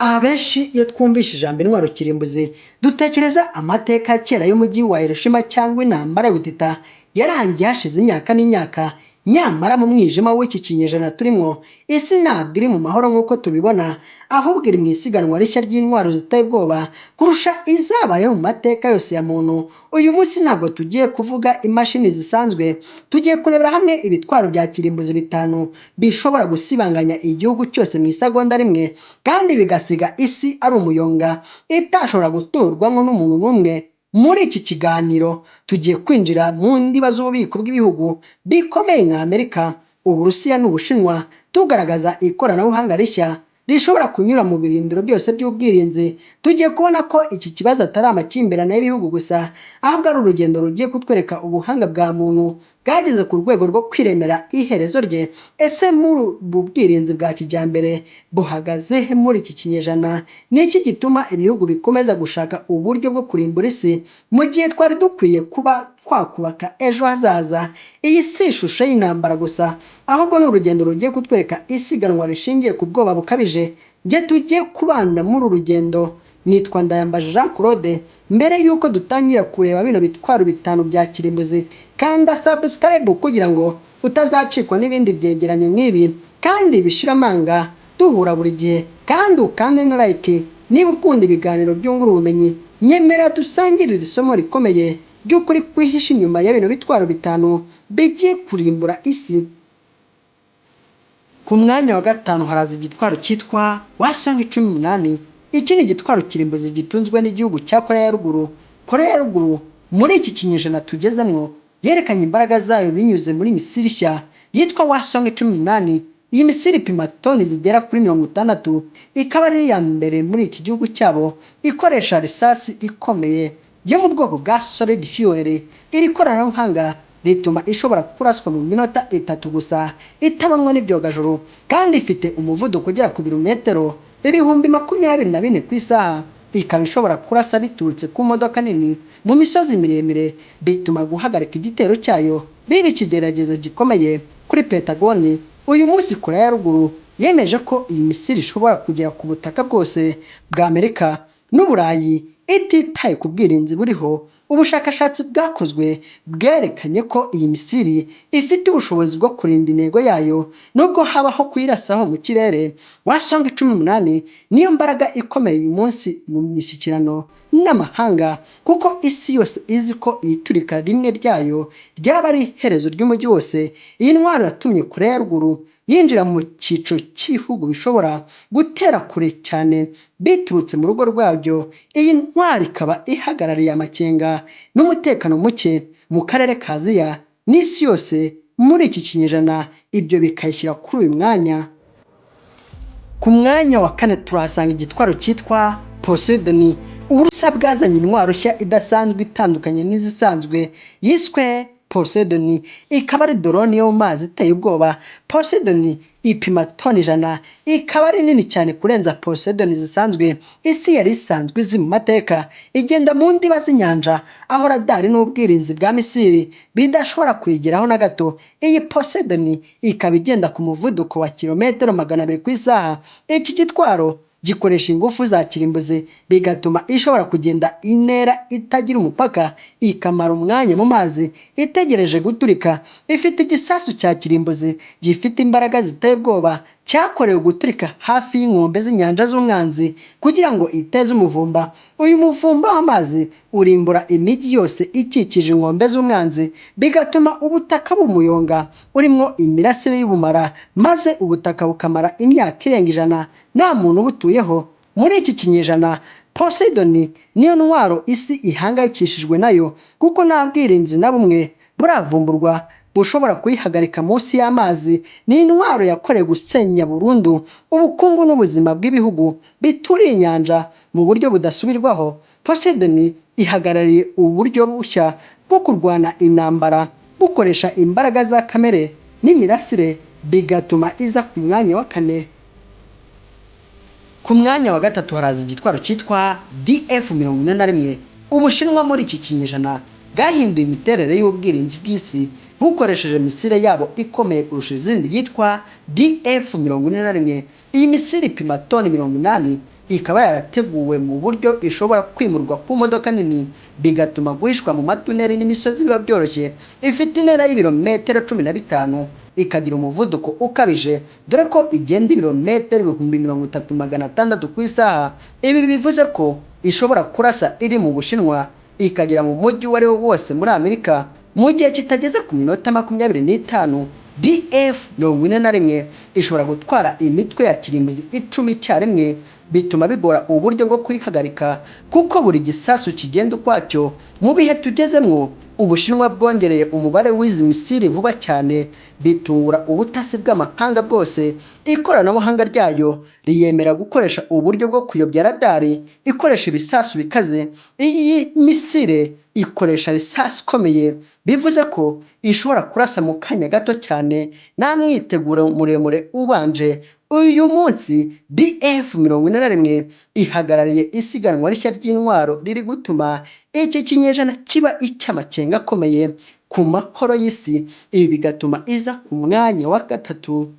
Abenshi iyo twumvise ijambo intwaro kirimbuzi dutekereza amateka ya kera y'umujyi wa Hiroshima cyangwa intambara ya butita yarangiye hashize imyaka n'imyaka. Nyamara mu mwijima w'iki kinyejana turimo, isi ntabwo iri mu mahoro nk'uko tubibona, ahubwo iri mu isiganwa rishya ry'intwaro ziteye ubwoba kurusha izabayeho mu mateka yose ya muntu. Uyu munsi ntabwo tugiye kuvuga imashini zisanzwe, tugiye kurebera hamwe ibitwaro bya kirimbuzi bitanu bishobora gusibanganya igihugu cyose mu isegonda rimwe, kandi bigasiga isi ari umuyonga itashobora guturwamo n'umuntu n'umwe. Muri iki kiganiro tugiye kwinjira mu ndiba z'ububiko bw'ibihugu bikomeye nka Amerika, Uburusiya n'Ubushinwa, tugaragaza ikoranabuhanga rishya rishobora kunyura mu birindiro byose by'ubwirinzi. Tugiye kubona ko iki kibazo atari amakimbirane y'ibihugu gusa, ahubwo ari urugendo rugiye kutwereka ubuhanga bwa muntu bwageze ku rwego rwo kwiremera iherezo rye. Ese muri ubu bwirinzi bwa kijyambere buhagaze muri iki kinyejana? Ni iki gituma ibihugu bikomeza gushaka uburyo bwo kurimbura isi mu gihe twari dukwiye kuba twakubaka ejo hazaza? Iyi si ishusho y'intambara gusa, ahubwo ni urugendo rugiye kutwereka isiganwa rishingiye ku bwoba bukabije. Njye tugiye kubana muri uru rugendo. Nitwa Ndayambaje Jean Claude. Mbere y'uko dutangira kureba bino bitwaro bitanu bya kirimbuzi, kanda subscribe kugira ngo utazacikwa n'ibindi byegeranyo nk'ibi kandi bishira amanga duhura buri gihe, kandi ukande na like niba ukunda ibiganiro byungura ubumenyi. Nyemera dusangirire isomo rikomeye ry'ukuri kwihishe inyuma ya bino bitwaro bitanu bigiye kurimbura isi. Ku mwanya wa gatanu haraza igitwaro cyitwa Hwasong-18. Iki ni igitwaro kirimbuzi gitunzwe n'igihugu cya Korea ya Ruguru. Korea ya Ruguru muri iki kinyejana tugezemo yerekanye imbaraga zayo binyuze muri misiri nshya yitwa Hwasong-18. Iyi misiri ipima toni zigera kuri 60, ikaba ari iya mbere muri iki gihugu cyabo, ikoresha risasi ikomeye yo mu bwoko bwa solid fuel. Iri koranabuhanga rituma ishobora kuraswa mu minota 3 gusa itabonwa n'ibyogajuru, kandi ifite umuvuduko ugera ku birometero 24,000 ku isaha. Ikaba ishobora kurasa biturutse ku modoka nini mu misozi miremire, bituma guhagarika igitero cyayo biba ikigeragezo gikomeye kuri Pentagon. Uyu munsi Korea ya Ruguru yemeje ko iyi misiri ishobora kugera ku butaka bwose bwa Amerika n'Uburayi ititaye ku bwirinzi buriho. Ubushakashatsi bwakozwe bwerekanye ko iyi misiri ifite ubushobozi bwo kurinda intego yayo nubwo habaho kuyirasaho mu kirere. Hwasong-18 niyo mbaraga ikomeye uyu munsi mu mishyikirano n'amahanga, kuko isi yose izi ko iturika rimwe ryayo ryaba ari iherezo ry'umujyi wose. Iyi ntwaro yatumye Korea ya Ruguru yinjira mu cyiciro cy'ibihugu bishobora gutera kure cyane biturutse mu rugo rwabyo. Iyi ntwaro ikaba ihagarariye amakenga n'umutekano muke mu karere ka Aziya n'isi yose muri iki kinyejana, ibyo bikayishyira kuri uyu mwanya. Ku mwanya wa kane turahasanga igitwaro cyitwa Poseidon. Uburusiya bwazanye intwaro nshya idasanzwe itandukanye n'izisanzwe yiswe Poseidon. Ikaba ari drone yo mu mazi iteye ubwoba. Poseidon ipima toni 100, ikaba ari nini cyane kurenza Poseidon zisanzwe isi yari isanzwe izi mu mateka. Igenda mu ndiba z'inyanja aho radari n'ubwirinzi bwa misiri bidashobora kuyigeraho na gato. Iyi Poseidon ikaba igenda ku muvuduko wa kilometero 200 ku isaha. Iki gitwaro gikoresha ingufu za kirimbuzi bigatuma ishobora kugenda intera itagira umupaka, ikamara umwanya mu mazi itegereje guturika. Ifite igisasu cya kirimbuzi gifite imbaraga ziteye ubwoba cyakorewe guturika hafi y'inkombe z'inyanja z'umwanzi kugira ngo iteze umuvumba. Uyu muvumba w'amazi urimbura imijyi yose ikikije inkombe z'umwanzi, bigatuma ubutaka bumuyonga urimo imirasire y'ubumara, maze ubutaka bukamara imyaka irenga 100 nta muntu ubutuyeho. Muri iki kinyejana Poseidon niyo ntwaro isi ihangayikishijwe nayo, kuko nta bwirinzi na bumwe buravumburwa bushobora kuyihagarika munsi y'amazi. Ni intwaro yakorewe gusenya burundu ubukungu n'ubuzima bw'ibihugu bituriye inyanja mu buryo budasubirwaho. Poseidon ihagarariye uburyo bushya bwo kurwana intambara bukoresha imbaraga za kamere n'imirasire, bigatuma iza ku mwanya wa 4. Ku mwanya wa gatatu haraza igitwaro cyitwa DF-41. Ubushinwa muri iki kinyejana bwahinduye imiterere y'ubwirinzi bw'isi bukoresheje misile yabo ikomeye kurusha izindi yitwa DF-41. Iyi misile ipima toni 80, ikaba yarateguwe mu buryo ishobora kwimurwa ku modoka nini bigatuma guhishwa mu matuneri n'imisozi biba byoroshye. Ifite intera y'ibirometero 15, ikagira umuvuduko ukabije dore ko igenda ibirometero 30,600 ku isaha. Ibi bivuze ko ishobora kurasa iri mu Bushinwa ikagera mu mujyi uwo ari wo wose muri Amerika mu gihe kitageze ku minota 25. DF-41 ishobora gutwara imitwe ya kirimbuzi 10 icyarimwe, bituma bigora uburyo bwo kuyihagarika kuko buri gisasu kigenda ukwacyo. Mu bihe tugezemwo, Ubushinwa bwongereye umubare w'izi misiri vuba cyane, bitungura ubutasi bw'amahanga bwose. Ikoranabuhanga ryayo riyemera gukoresha uburyo bwo kuyobya radari ikoresha ibisasu bikaze. Iyi misire ikoresha risasi ikomeye, bivuze ko ishobora kurasa mu kanya gato cyane nta mwiteguro muremure ubanje. Uyu munsi DF-41 ihagarariye isiganwa rishya ry'intwaro riri gutuma iki kinyejana kiba icy'amakenga akomeye ku mahoro y'isi. Ibi bigatuma iza ku mwanya wa gatatu.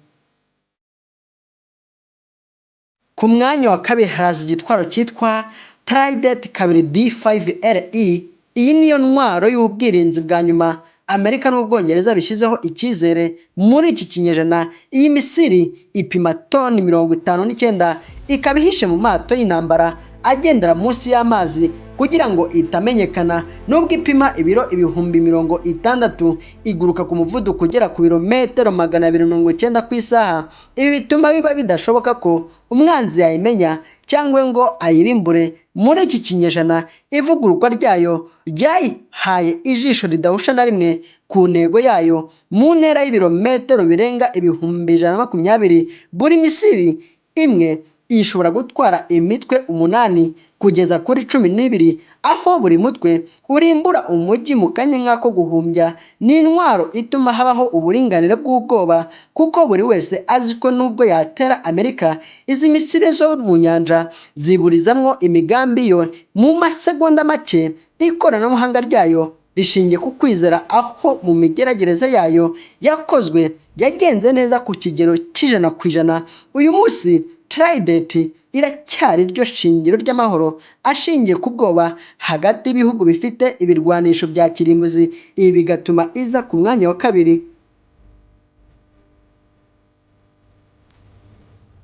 Ku mwanya wa kabiri haraza igitwaro cyitwa Trident 2 D5LE. Iyi niyo ntwaro y'ubwirinzi bwa nyuma Amerika n'Ubwongereza bishyizeho icyizere muri iki kinyejana. Iyi misiri ipima toni 59, ikaba ihishe mu mato y'intambara agendera munsi y'amazi kugira ngo itamenyekana. Nubwo ipima ibiro 60,000, iguruka ku muvuduko ugera ku birometero 290 ku isaha. Ibi bituma biba bidashoboka ko umwanzi yayimenya cyangwa ngo ayirimbure. Muri iki kinyejana, ivugururwa ryayo ryayihaye ijisho ridahusha na rimwe ku ntego yayo mu ntera y'ibirometero birenga 120,000. Buri misiri imwe ishobora gutwara imitwe 8 kugeza kuri 12, aho buri mutwe urimbura umujyi mu kanya nk'ako guhumbya. Ni intwaro ituma habaho uburinganire bw'ubwoba kuko buri wese azi ko nubwo yatera Amerika, izi misiri zo mu nyanja ziburizamwo imigambi yo mu masegonda make. Ikoranabuhanga ryayo rishingiye ku kwizera, aho mu migeragereze yayo yakozwe yagenze neza ku kigero c'100%. Uyu munsi Trident iracyari ryo shingiro ry'amahoro ashingiye ku bwoba hagati y'ibihugu bifite ibirwanisho bya kirimbuzi. Ibi bigatuma iza ku mwanya wa kabiri.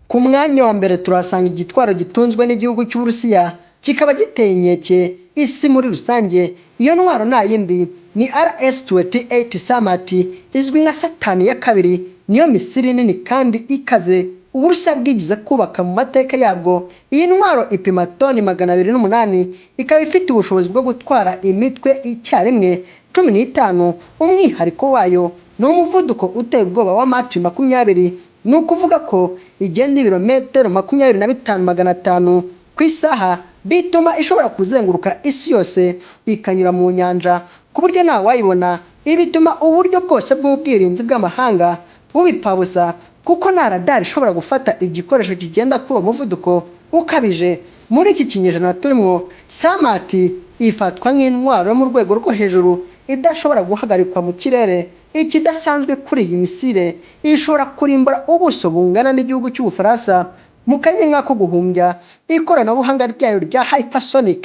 Ku mwanya wa mbere turasanga igitwaro gitunzwe n'igihugu cy'Uburusiya, kikaba giteye inkeke isi muri rusange. Iyo ntwaro nta yindi ni RS-28 Samat, izwi nka Satani ya kabiri. Niyo misiri nini kandi ikaze Uburusiya bwigize kubaka mu mateka yabwo. Iyi ntwaro ipima toni 208, ikaba ifite ubushobozi bwo gutwara imitwe icyarimwe 15. Umwihariko wayo ni umuvuduko uteye ubwoba wa Mach 20, ni ukuvuga ko igenda ibirometero 25,500 ku isaha, bituma ishobora kuzenguruka isi yose ikanyura mu nyanja ku buryo nta wayibona. Ibi bituma uburyo bwose bw'ubwirinzi bw'amahanga bubipfabusa kuko nta radari ishobora gufata igikoresho kigenda kuri uwo muvuduko ukabije. Muri iki kinyejana turimo, Samat ifatwa nk'intwaro yo mu rwego rwo hejuru idashobora guhagarikwa mu kirere. Ikidasanzwe kuri iyi misire, ishobora kurimbura ubuso bungana n'igihugu cy'Ubufaransa mu kanya nk'ako guhumbya. Ikoranabuhanga ryayo rya hypersonic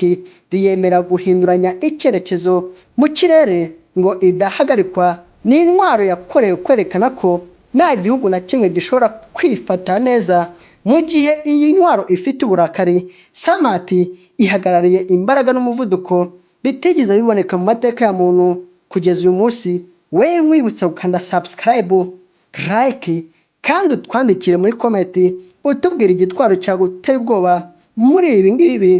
riyemera guhinduranya icyerekezo mu kirere ngo idahagarikwa. Ni intwaro yakorewe kwerekana ko nta gihugu na kimwe gishobora kwifata neza mu gihe iyi ntwaro ifite uburakari. Samat ihagarariye imbaraga n'umuvuduko bitigeze biboneka mu mateka ya muntu kugeza uyu munsi. We nkwibutsa gukanda subscribe, like kandi utwandikire muri comment utubwira igitwaro cyaguteye ubwoba muri ibi ngibi.